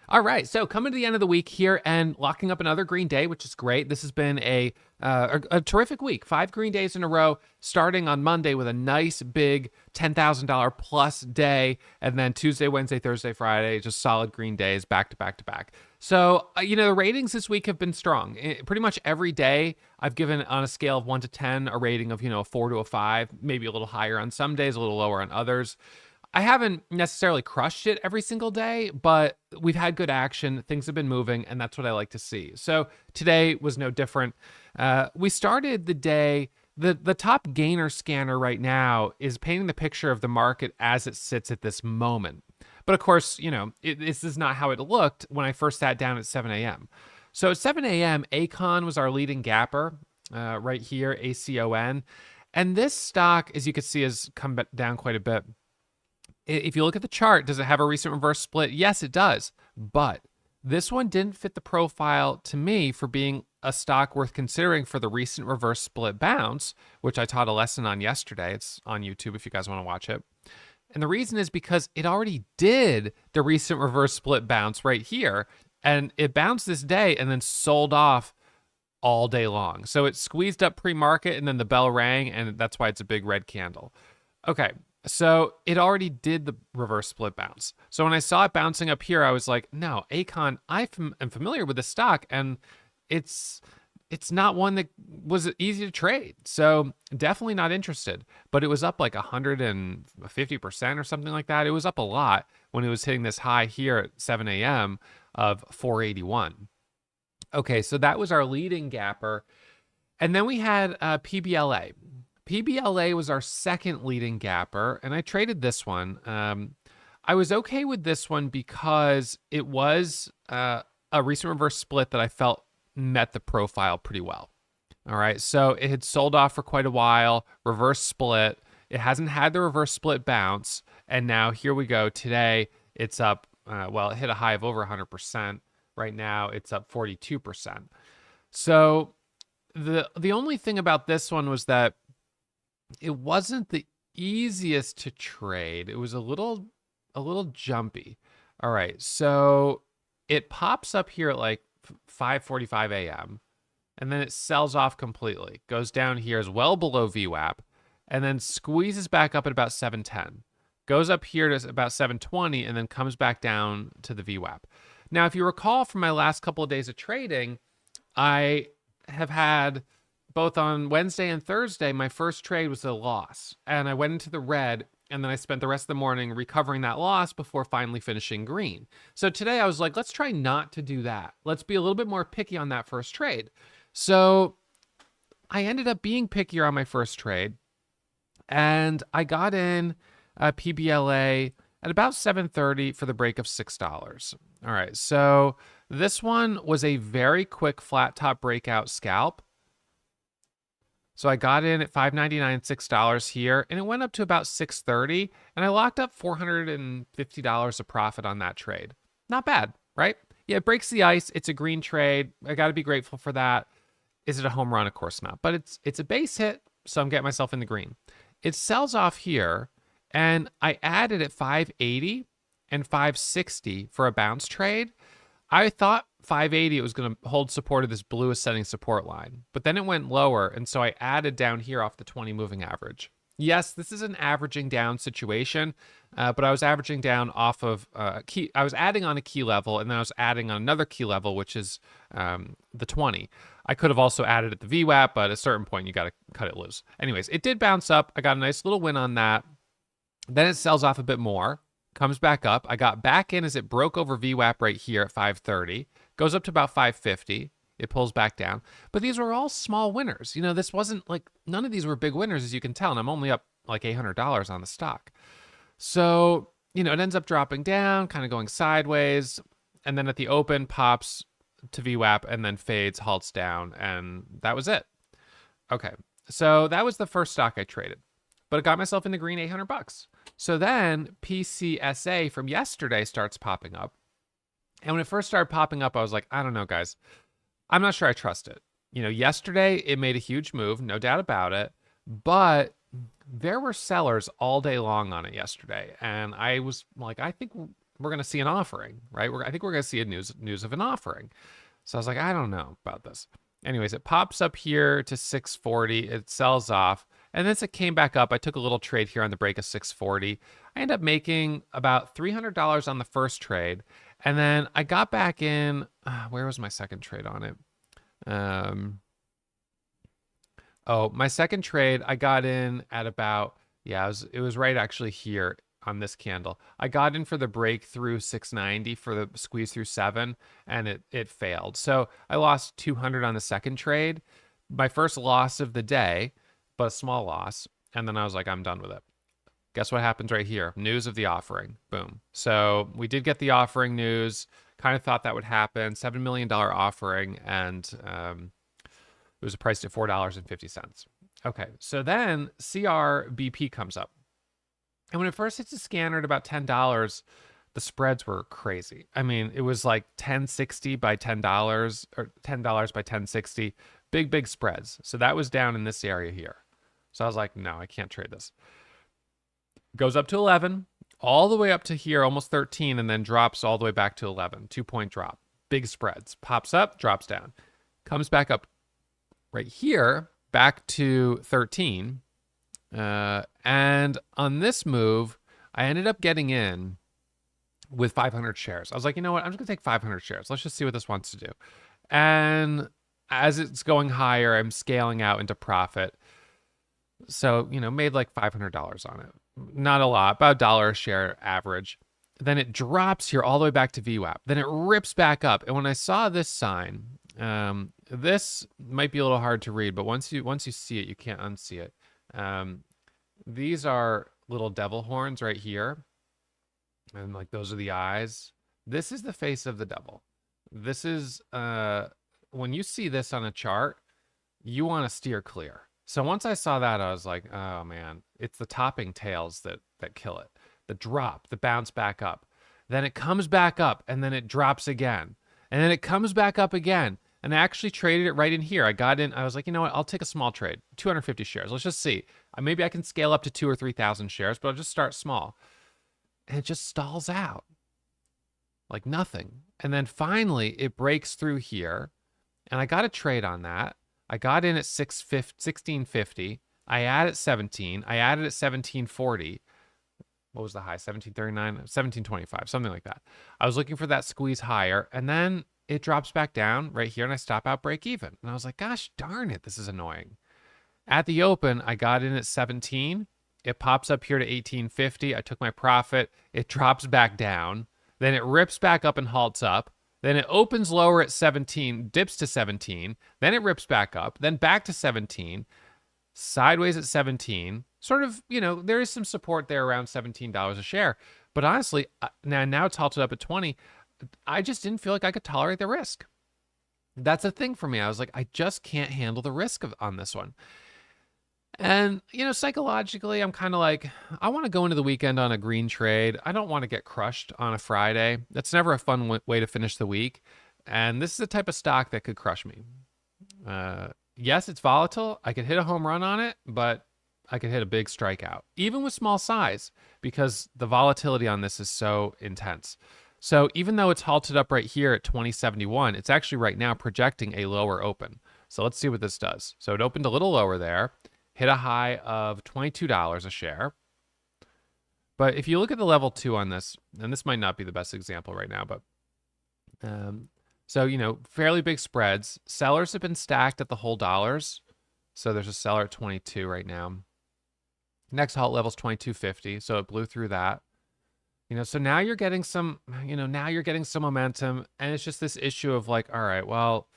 All right, so coming to the end of the week here and locking up another green day, which is great. This has been a terrific week. 5 green days in a row, starting on Monday with a nice big $10,000 plus day, and then Tuesday, Wednesday, Thursday, Friday, just solid green days back to back to back. So, the ratings this week have been strong. Pretty much every day, I've given on a scale of 1 to 10 a rating of, a 4 to a 5, maybe a little higher on some days, a little lower on others. I haven't necessarily crushed it every single day, but we've had good action. Things have been moving, and that's what I like to see. So today was no different. We started the day. The top gainer scanner right now is painting the picture of the market as it sits at this moment. But of course, this is not how it looked when I first sat down at 7 a.m. So at 7 a.m., Acon was our leading gapper right here, ACON. And this stock, as you can see, has come down quite a bit. If you look at the chart, does it have a recent reverse split? Yes, it does. But this one didn't fit the profile to me for being a stock worth considering for the recent reverse split bounce, which I taught a lesson on yesterday. It's on YouTube if you guys want to watch it. And the reason is because it already did the recent reverse split bounce right here. And it bounced this day and then sold off all day long. So it squeezed up pre-market and then the bell rang, and that's why it's a big red candle. Okay. So it already did the reverse split bounce. So when I saw it bouncing up here, I was like, no, Acon, I am familiar with the stock, and it's not one that was easy to trade. So definitely not interested. But it was up like 150% or something like that. It was up a lot when it was hitting this high here at 7 a.m. of 481. Okay, so that was our leading gapper. And then we had PBLA. PBLA was our second leading gapper, and I traded this one. I was okay with this one because it was a recent reverse split that I felt met the profile pretty well. All right, so it had sold off for quite a while, reverse split. It hasn't had the reverse split bounce, and now here we go. Today, it's up, it hit a high of over 100%. Right now, it's up 42%. So the only thing about this one was that it wasn't the easiest to trade. It was a little jumpy. All right, so it pops up here at like 5:45 a.m. and then it sells off completely. Goes down here is well below VWAP, and then squeezes back up at about 7:10. Goes up here to about 7:20 and then comes back down to the VWAP. Now, if you recall from my last couple of days of trading, I have had both on Wednesday and Thursday, my first trade was a loss, and I went into the red, and then I spent the rest of the morning recovering that loss before finally finishing green. So today I was like, let's try not to do that. Let's be a little bit more picky on that first trade. So I ended up being pickier on my first trade, and I got in PBLA at about 7:30 for the break of $6. All right, so this one was a very quick flat top breakout scalp. So I got in at $5.99, $6 here, and it went up to about $6.30, and I locked up $450 of profit on that trade. Not bad, right? Yeah, it breaks the ice. It's a green trade. I got to be grateful for that. Is it a home run? Of course not. But it's a base hit, so I'm getting myself in the green. It sells off here, and I added at 580 and 560 for a bounce trade. I thought 580 it was going to hold support of this blue ascending support line, but then it went lower, and so I added down here off the 20 moving average. Yes, this is an averaging down situation, but I was averaging down off of key. I was adding on a key level, and then I was adding on another key level, which is the 20. I could have also added at the VWAP, but at a certain point you got to cut it loose. Anyways, it did bounce up. I got a nice little win on that. Then it sells off a bit more, comes back up. I got back in as it broke over VWAP right here at 530. Goes up to about 550. It pulls back down. But these were all small winners. This wasn't like, none of these were big winners, as you can tell. And I'm only up like $800 on the stock. So, it ends up dropping down, kind of going sideways. And then at the open, pops to VWAP and then fades, halts down. And that was it. Okay. So that was the first stock I traded. But it got myself in the green $800. So then PCSA from yesterday starts popping up. And when it first started popping up, I was like, I don't know, guys. I'm not sure I trust it. Yesterday it made a huge move, no doubt about it. But there were sellers all day long on it yesterday. And I was like, I think we're going to see an offering, right? I think we're going to see a news of an offering. So I was like, I don't know about this. Anyways, it pops up here to 640. It sells off. And then it came back up. I took a little trade here on the break of 640. I ended up making about $300 on the first trade. And then I got back in. Where was my second trade on it? My second trade, I got in at about, it was right actually here on this candle. I got in for the breakthrough 690 for the squeeze through 7, and it failed. So I lost 200 on the second trade. My first loss of the day, but a small loss. And then I was like, I'm done with it. Guess what happens right here? News of the offering. Boom. So we did get the offering news. Kind of thought that would happen. $7 million offering, and it was priced at $4.50. Okay, so then CRBP comes up. And when it first hits the scanner at about $10, the spreads were crazy. I mean, it was like $10.60 by $10 or $10 by $10.60. Big spreads. So that was down in this area here. So I was like, no, I can't trade this. Goes up to 11, all the way up to here, almost 13, and then drops all the way back to 11. 2-point drop. Big spreads. Pops up, drops down. Comes back up right here, back to 13. And on this move, I ended up getting in with 500 shares. I was like, you know what? I'm just going to take 500 shares. Let's just see what this wants to do. And as it's going higher, I'm scaling out into profit. So, made like $500 on it. Not a lot, about $1 a share average. Then it drops here all the way back to VWAP. Then it rips back up. And when I saw this sign, this might be a little hard to read, but once you see it, you can't unsee it. These are little devil horns right here. And like those are the eyes. This is the face of the devil. This is, when you see this on a chart, you want to steer clear. So once I saw that, I was like, oh man, it's the topping tails that kill it. The drop, the bounce back up. Then it comes back up, and then it drops again. And then it comes back up again. And I actually traded it right in here. I got in, I was like, you know what? I'll take a small trade, 250 shares. Let's just see. Maybe I can scale up to 2,000 or 3,000 shares, but I'll just start small. And it just stalls out like nothing. And then finally it breaks through here, and I got a trade on that. I got in at 1650. I added 17. I added at 1740. What was the high? 1739, 1725, something like that. I was looking for that squeeze higher, and then it drops back down right here, and I stop out break even. And I was like, gosh darn it, this is annoying. At the open, I got in at 17. It pops up here to 1850. I took my profit. It drops back down. Then it rips back up and halts up. Then it opens lower at 17, dips to 17. Then it rips back up. Then back to 17. Sideways at 17. Sort of, there is some support there around $17 a share. But honestly, now it's halted up at 20. I just didn't feel like I could tolerate the risk. That's a thing for me. I was like, I just can't handle the risk on this one. And, psychologically, I'm kind of like, I want to go into the weekend on a green trade. I don't want to get crushed on a Friday. That's never a fun way to finish the week. And this is the type of stock that could crush me. Yes, it's volatile. I could hit a home run on it, but I could hit a big strikeout, even with small size, because the volatility on this is so intense. So even though it's halted up right here at 2071, it's actually right now projecting a lower open. So let's see what this does. So it opened a little lower there. Hit a high of $22 a share. But if you look at the level 2 on this, and this might not be the best example right now, but so, fairly big spreads. Sellers have been stacked at the whole dollars. So there's a seller at 22 right now. Next halt level is 22.50. So it blew through that. So now you're getting some, momentum. And it's just this issue of like, all right, well,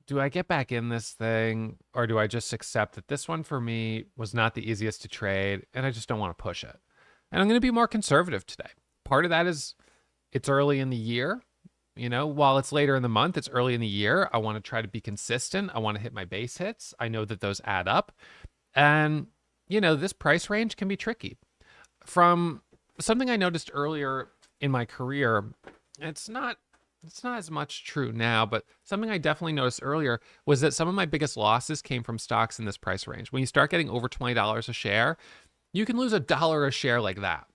do I get back in this thing, or do I just accept that this one for me was not the easiest to trade and I just don't want to push it? And I'm going to be more conservative today. Part of that is it's early in the year. While it's later in the month, it's early in the year. I want to try to be consistent. I want to hit my base hits. I know that those add up. And, this price range can be tricky. From something I noticed earlier in my career, it's not as much true now, but something I definitely noticed earlier was that some of my biggest losses came from stocks in this price range. When you start getting over $20 a share, you can lose $1 a share like that.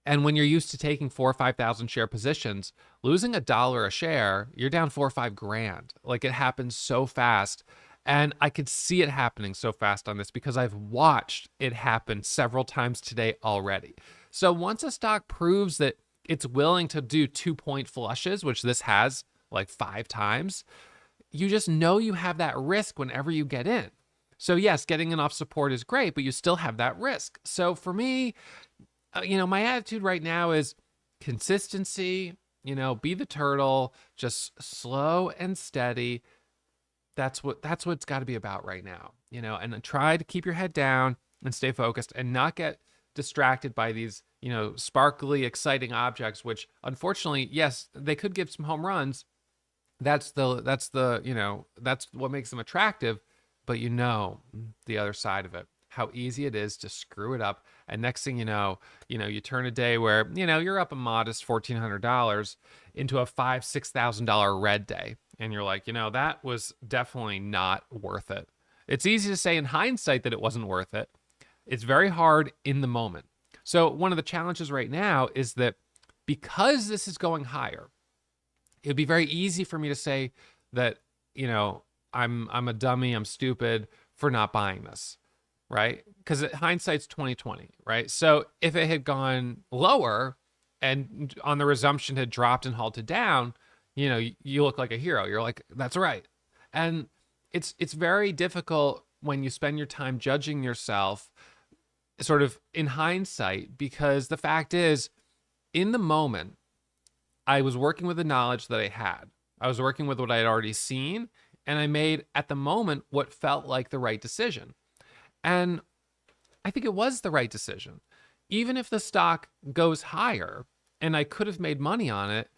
And when you're used to taking 4 or 5,000 share positions, losing $1 a share, you're down 4 or 5 grand. Like, it happens so fast. And I could see it happening so fast on this because I've watched it happen several times today already. So once a stock proves that it's willing to do 2-point flushes, which this has like 5 times, you just know you have that risk whenever you get in. So yes, getting enough support is great, but you still have that risk. So for me, my attitude right now is consistency, be the turtle, just slow and steady. That's what it's got to be about right now, and try to keep your head down and stay focused and not get distracted by these, sparkly, exciting objects, which unfortunately, yes, they could give some home runs. That's what makes them attractive, but the other side of it, how easy it is to screw it up. And next thing you turn a day where, you're up a modest $1,400 into a $5,000-$6,000 red day. And you're like, that was definitely not worth it. It's easy to say in hindsight that it wasn't worth it. It's very hard in the moment. So one of the challenges right now is that because this is going higher, it would be very easy for me to say that, I'm a dummy, I'm stupid for not buying this, right? Because hindsight's 2020, right? So if it had gone lower and on the resumption had dropped and halted down, you look like a hero. You're like, that's right. And it's very difficult when you spend your time judging yourself sort of in hindsight, because the fact is, in the moment, I was working with the knowledge that I had. I was working with what I had already seen, and I made, at the moment, what felt like the right decision. And I think it was the right decision. Even if the stock goes higher and I could have made money on it,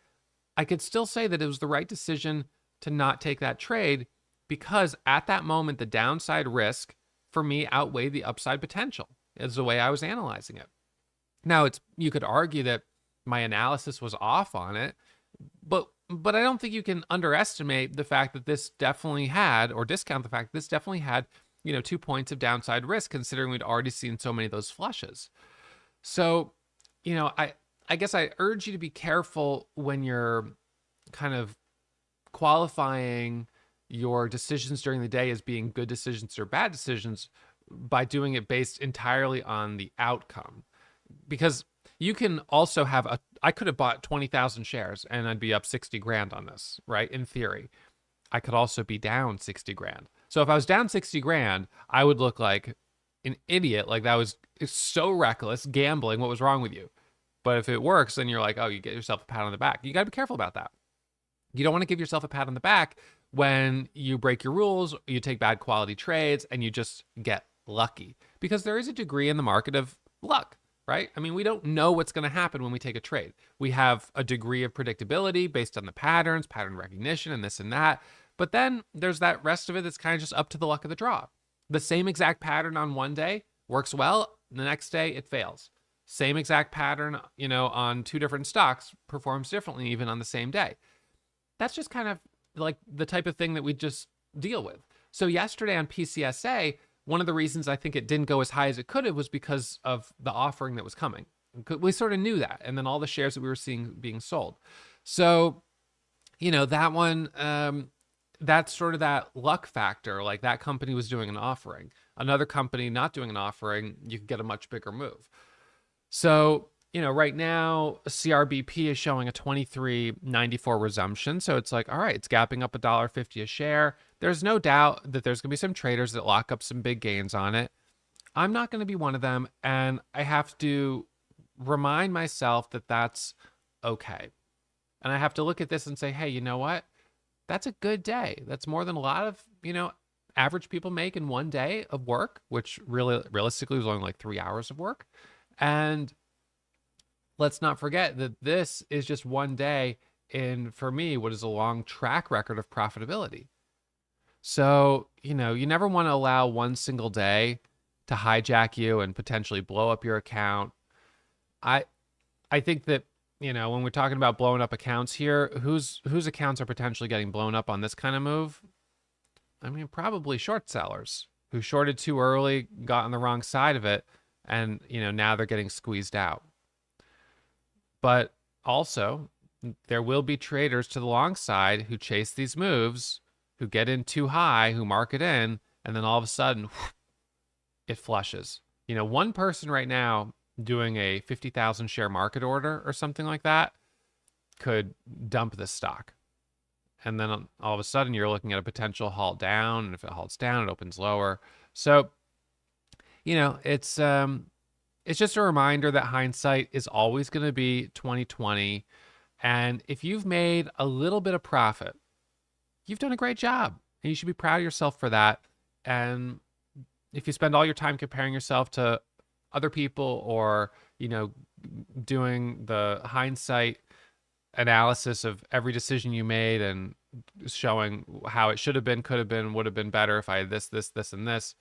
I could still say that it was the right decision to not take that trade, because at that moment, the downside risk for me outweighed the upside potential, is the way I was analyzing it. Now, you could argue that my analysis was off on it, but I don't think you can underestimate the fact that this definitely had, or discount the fact that this definitely had, 2 points of downside risk, considering we'd already seen so many of those flushes. So, I guess I urge you to be careful when you're kind of qualifying your decisions during the day as being good decisions or bad decisions by doing it based entirely on the outcome. Because you can also I could have bought 20,000 shares and I'd be up 60 grand on this, right? In theory. I could also be down 60 grand. So if I was down 60 grand, I would look like an idiot. Like, that was so reckless, gambling. What was wrong with you? But if it works, then you're like, oh, you get yourself a pat on the back. You got to be careful about that. You don't want to give yourself a pat on the back when you break your rules, you take bad quality trades, and you just get lucky. Because there is a degree in the market of luck, right? I mean, we don't know what's going to happen when we take a trade. We have a degree of predictability based on the patterns, pattern recognition, and this and that. But then there's that rest of it that's kind of just up to the luck of the draw. The same exact pattern on one day works well. The next day, it fails. Same exact pattern, on 2 different stocks performs differently even on the same day. That's just kind of like the type of thing that we just deal with. So yesterday on PCSA, one of the reasons I think it didn't go as high as it could have was because of the offering that was coming. We sort of knew that. And then all the shares that we were seeing being sold. So, that one, that's sort of that luck factor. Like, that company was doing an offering. Another company not doing an offering, you could get a much bigger move. So, right now, CRBP is showing a 23.94 resumption. So it's like, all right, it's gapping up $1.50 a share. There's no doubt that there's going to be some traders that lock up some big gains on it. I'm not going to be one of them. And I have to remind myself that that's okay. And I have to look at this and say, hey, you know what? That's a good day. That's more than a lot of, average people make in one day of work, which really realistically was only like 3 hours of work. And let's not forget that this is just one day in, for me, what is a long track record of profitability. So, you never want to allow one single day to hijack you and potentially blow up your account. I think that, when we're talking about blowing up accounts here, whose accounts are potentially getting blown up on this kind of move? I mean, probably short sellers who shorted too early, got on the wrong side of it, and, now they're getting squeezed out. But also, there will be traders to the long side who chase these moves, who get in too high, who mark it in, and then all of a sudden, it flushes. One person right now doing a 50,000 share market order or something like that could dump this stock. And then all of a sudden, you're looking at a potential halt down. And if it halts down, it opens lower. So, it's just a reminder that hindsight is always going to be 2020. And if you've made a little bit of profit, you've done a great job. And you should be proud of yourself for that. And if you spend all your time comparing yourself to other people or, doing the hindsight analysis of every decision you made and showing how it should have been, could have been, would have been better if I had this, and this,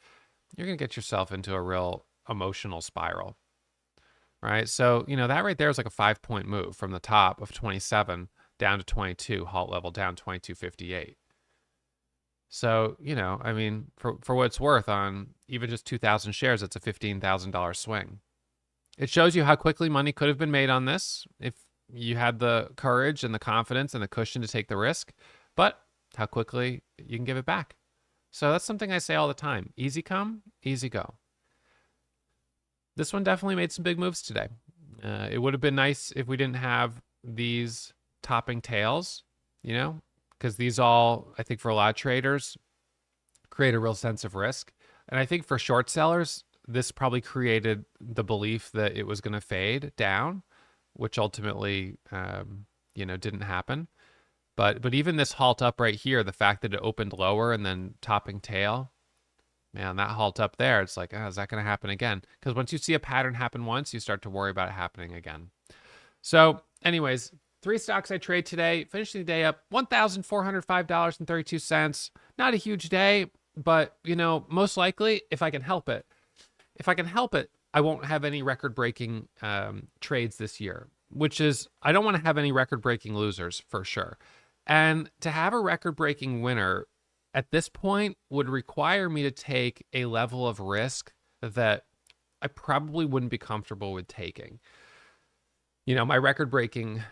you're going to get yourself into a real emotional spiral. Right. So, that right there is like a 5-point move from the top of 27 down to 22, halt level down 2258. So, for what it's worth, on even just 2,000 shares, it's a $15,000 swing. It shows you how quickly money could have been made on this if you had the courage and the confidence and the cushion to take the risk, but how quickly you can give it back. So that's something I say all the time. Easy come, easy go. This one definitely made some big moves today. It would have been nice if we didn't have these topping tails, because these all, I think for a lot of traders, create a real sense of risk. And I think for short sellers, this probably created the belief that it was going to fade down, which ultimately, didn't happen. But even this halt up right here, the fact that it opened lower and then topping tail, man, that halt up there, it's like, is that going to happen again? Because once you see a pattern happen once, you start to worry about it happening again. So anyways, 3 stocks I trade today, finishing the day up $1,405.32. Not a huge day, but, most likely, if I can help it, I won't have any record-breaking trades this year, which is, I don't want to have any record-breaking losers for sure. And to have a record-breaking winner at this point would require me to take a level of risk that I probably wouldn't be comfortable with taking. My record-breaking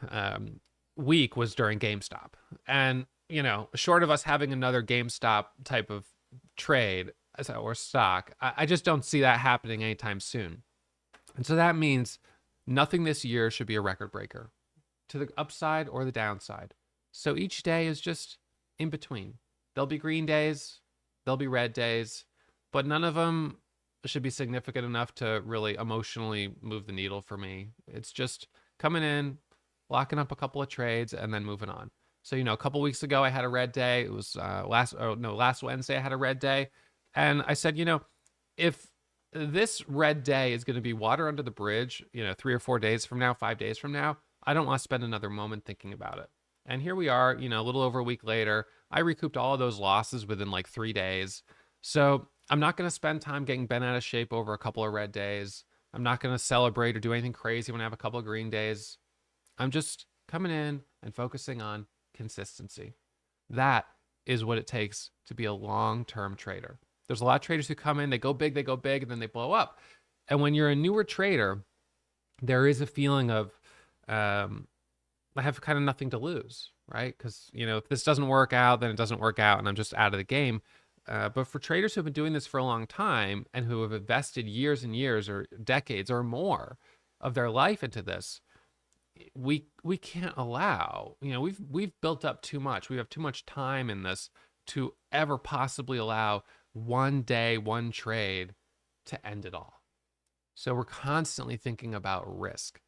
week was during GameStop. And, short of us having another GameStop type of trade or stock, I just don't see that happening anytime soon. And so that means nothing this year should be a record breaker to the upside or the downside. So each day is just in between. There'll be green days, there'll be red days, but none of them should be significant enough to really emotionally move the needle for me. It's just coming in, locking up a couple of trades, and then moving on. So, a couple weeks ago, I had a red day. It was last Wednesday, I had a red day. And I said, if this red day is going to be water under the bridge, 3 or 4 days from now, 5 days from now, I don't want to spend another moment thinking about it. And here we are, a little over a week later. I recouped all of those losses within like 3 days. So I'm not going to spend time getting bent out of shape over a couple of red days. I'm not going to celebrate or do anything crazy when I have a couple of green days. I'm just coming in and focusing on consistency. That is what it takes to be a long-term trader. There's a lot of traders who come in, they go big, and then they blow up. And when you're a newer trader, there is a feeling of, I have kind of nothing to lose, right? Because, if this doesn't work out, then it doesn't work out and I'm just out of the game. But for traders who have been doing this for a long time and who have invested years and years or decades or more of their life into this, we can't allow, we've built up too much. We have too much time in this to ever possibly allow one day, one trade to end it all. So we're constantly thinking about risk.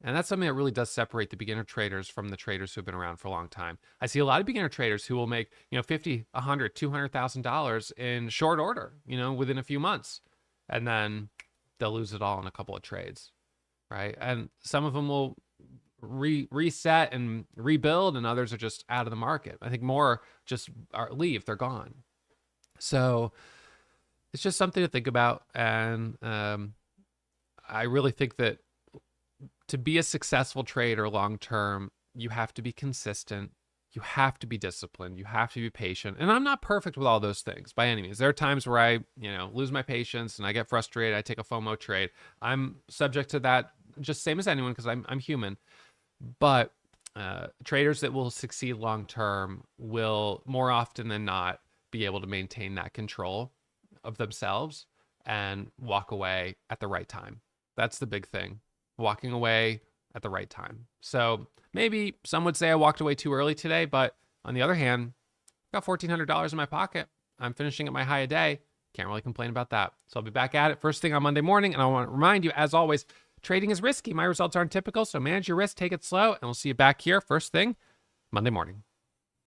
And that's something that really does separate the beginner traders from the traders who've been around for a long time. I see a lot of beginner traders who will make, $50, $100, $200,000 in short order, within a few months. And then they'll lose it all in a couple of trades, right? And some of them will reset and rebuild, and others are just out of the market. I think more just leave, they're gone. So it's just something to think about. And I really think that to be a successful trader long-term, you have to be consistent. You have to be disciplined. You have to be patient. And I'm not perfect with all those things by any means. There are times where I, lose my patience and I get frustrated. I take a FOMO trade. I'm subject to that just same as anyone because I'm human. But traders that will succeed long term will more often than not be able to maintain that control of themselves and walk away at the right time. That's the big thing. Walking away at the right time. So maybe some would say I walked away too early today, but on the other hand, got $1,400 in my pocket. I'm finishing at my high a day. Can't really complain about that. So I'll be back at it first thing on Monday morning. And I want to remind you, as always, trading is risky. My results aren't typical. So manage your risk, take it slow, and we'll see you back here first thing Monday morning.